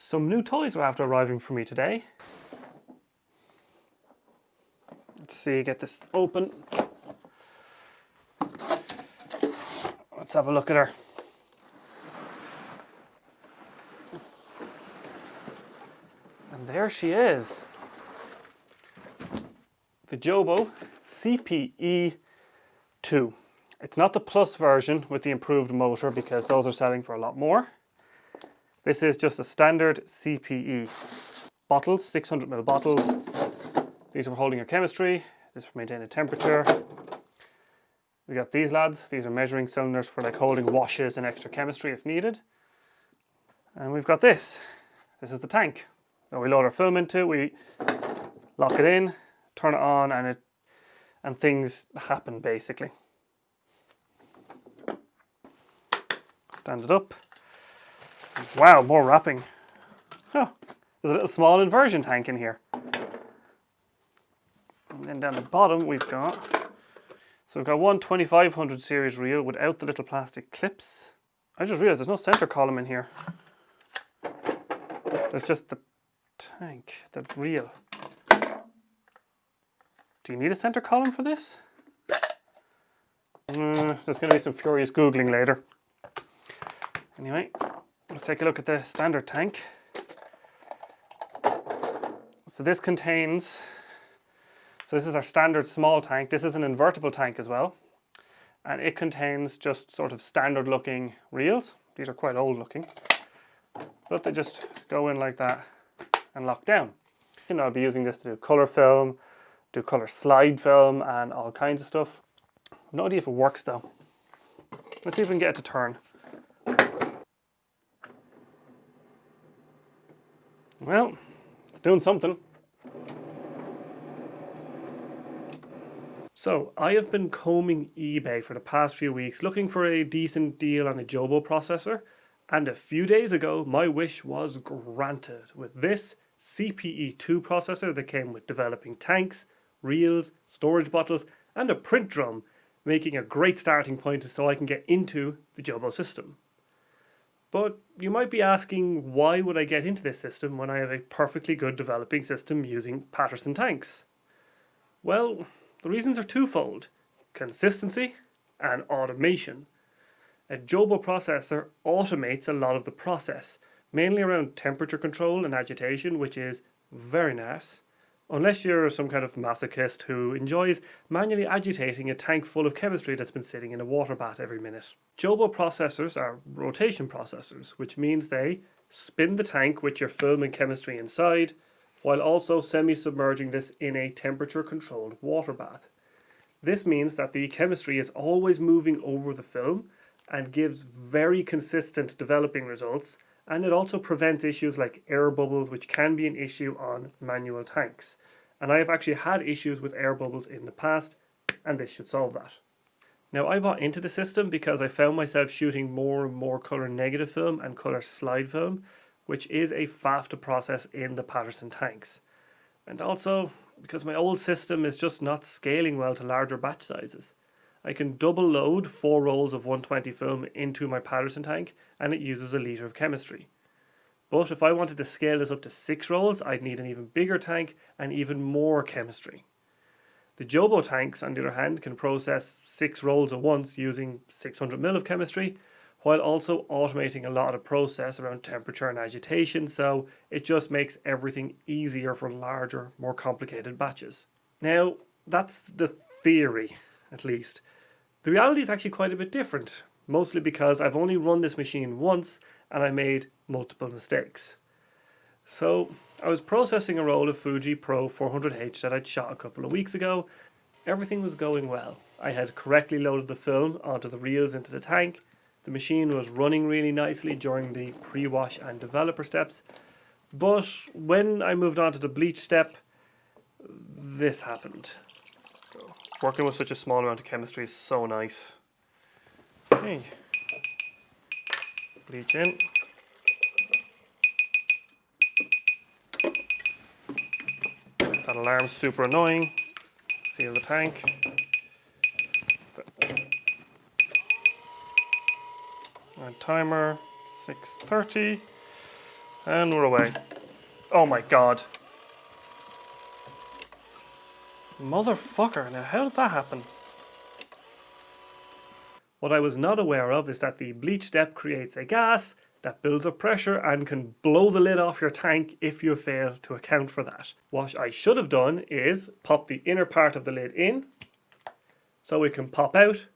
Some new toys are after arriving for me today. Let's see, get this open. Let's have a look at her. And there she is. The Jobo CPE2. It's not the Plus version with the improved motor because those are selling for a lot more. This is just a standard CPE. Bottles, 600ml bottles. These are for holding your chemistry. This is for maintaining temperature. We got these lads. These are measuring cylinders for like holding washes and extra chemistry if needed. And we've got this. This is the tank. Now we load our film into it, we lock it in, turn it on, and things happen basically. Stand it up. Wow, more wrapping. Oh, there's a little small inversion tank in here. And then down the bottom we've got, so we've got one 2500 series reel without the little plastic clips. I just realized there's no center column in here. There's just the tank, the reel. Do you need a center column for this? There's going to be some furious Googling later. Anyway, let's take a look at the standard tank. So this contains, this is our standard small tank. This is an invertible tank as well. And it contains just sort of standard looking reels. These are quite old looking. But they just go in like that and lock down. You know, I'll be using this to do colour film, do colour slide film and all kinds of stuff. No idea if it works though. Let's see if we can get it to turn. Well, it's doing something. So, I have been combing eBay for the past few weeks looking for a decent deal on a Jobo processor, and a few days ago my wish was granted with this CPE2 processor that came with developing tanks, reels, storage bottles and a print drum, making a great starting point so I can get into the Jobo system. But you might be asking, why would I get into this system when I have a perfectly good developing system using Patterson tanks? Well, the reasons are twofold: consistency and automation. A Jobo processor automates a lot of the process, mainly around temperature control and agitation, which is very nice. Unless you're some kind of masochist who enjoys manually agitating a tank full of chemistry that's been sitting in a water bath every minute. Jobo processors are rotation processors, which means they spin the tank with your film and chemistry inside, while also semi-submerging this in a temperature-controlled water bath. This means that the chemistry is always moving over the film and gives very consistent developing results, and it also prevents issues like air bubbles, which can be an issue on manual tanks. And I have actually had issues with air bubbles in the past, and this should solve that. Now, I bought into the system because I found myself shooting more and more colour negative film and colour slide film, which is a faff to process in the Patterson tanks. And also because my old system is just not scaling well to larger batch sizes. I can double load 4 rolls of 120 film into my Patterson tank and it uses a litre of chemistry. But if I wanted to scale this up to 6 rolls, I'd need an even bigger tank and even more chemistry. The Jobo tanks, on the other hand, can process 6 rolls at once using 600ml of chemistry, while also automating a lot of process around temperature and agitation, so it just makes everything easier for larger, more complicated batches. Now, that's the theory, at least. The reality is actually quite a bit different, mostly because I've only run this machine once and I made multiple mistakes. So, I was processing a roll of Fuji Pro 400H that I'd shot a couple of weeks ago. Everything was going well. I had correctly loaded the film onto the reels into the tank. The machine was running really nicely during the pre-wash and developer steps. But when I moved on to the bleach step, this happened. Working with such a small amount of chemistry is so nice. Okay. Bleach in. That alarm's super annoying. Seal the tank. And timer 6:30. And we're away. Oh my god. Motherfucker, now how did that happen? What I was not aware of is that the bleach step creates a gas that builds up pressure and can blow the lid off your tank if you fail to account for that. What I should have done is pop the inner part of the lid in so it can pop out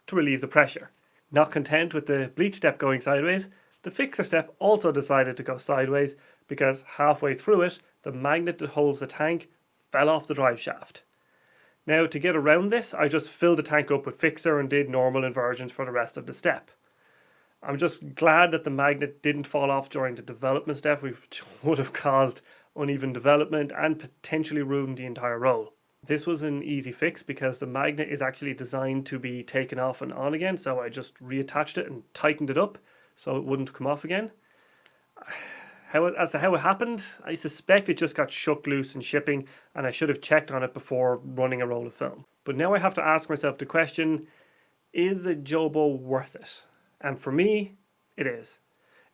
to relieve the pressure. Not content with the bleach step going sideways, the fixer step also decided to go sideways because halfway through it, the magnet that holds the tank fell off the drive shaft. Now, to get around this, I just filled the tank up with fixer and did normal inversions for the rest of the step. I'm just glad that the magnet didn't fall off during the development step, which would have caused uneven development and potentially ruined the entire roll. This was an easy fix because the magnet is actually designed to be taken off and on again, so I just reattached it and tightened it up so it wouldn't come off again. As to how it happened, I suspect it just got shook loose in shipping and I should have checked on it before running a roll of film. But now I have to ask myself the question, is a Jobo worth it? And for me, it is.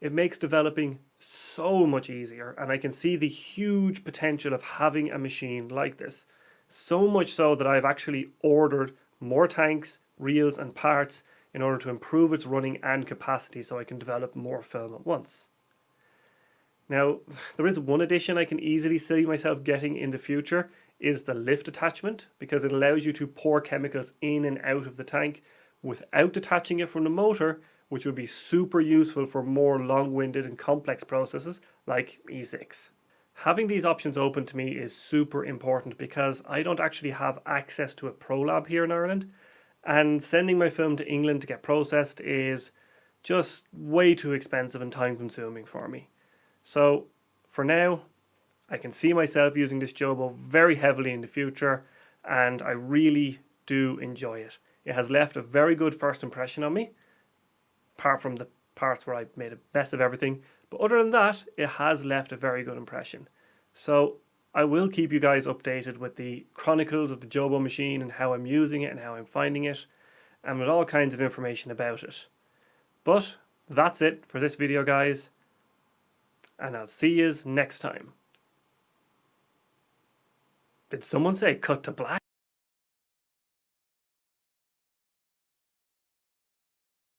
It makes developing so much easier and I can see the huge potential of having a machine like this. So much so that I've actually ordered more tanks, reels and parts in order to improve its running and capacity so I can develop more film at once. Now, there is one addition I can easily see myself getting in the future is the lift attachment, because it allows you to pour chemicals in and out of the tank without detaching it from the motor, which would be super useful for more long-winded and complex processes like E6. Having these options open to me is super important because I don't actually have access to a pro lab here in Ireland, and sending my film to England to get processed is just way too expensive and time consuming for me. So for now, I can see myself using this Jobo very heavily in the future and I really do enjoy it. It has left a very good first impression on me, apart from the parts where I made a mess of everything. But other than that, it has left a very good impression. So I will keep you guys updated with the chronicles of the Jobo machine and how I'm using it and how I'm finding it, and with all kinds of information about it. But that's it for this video, guys. And I'll see yous next time. Did someone say cut to black?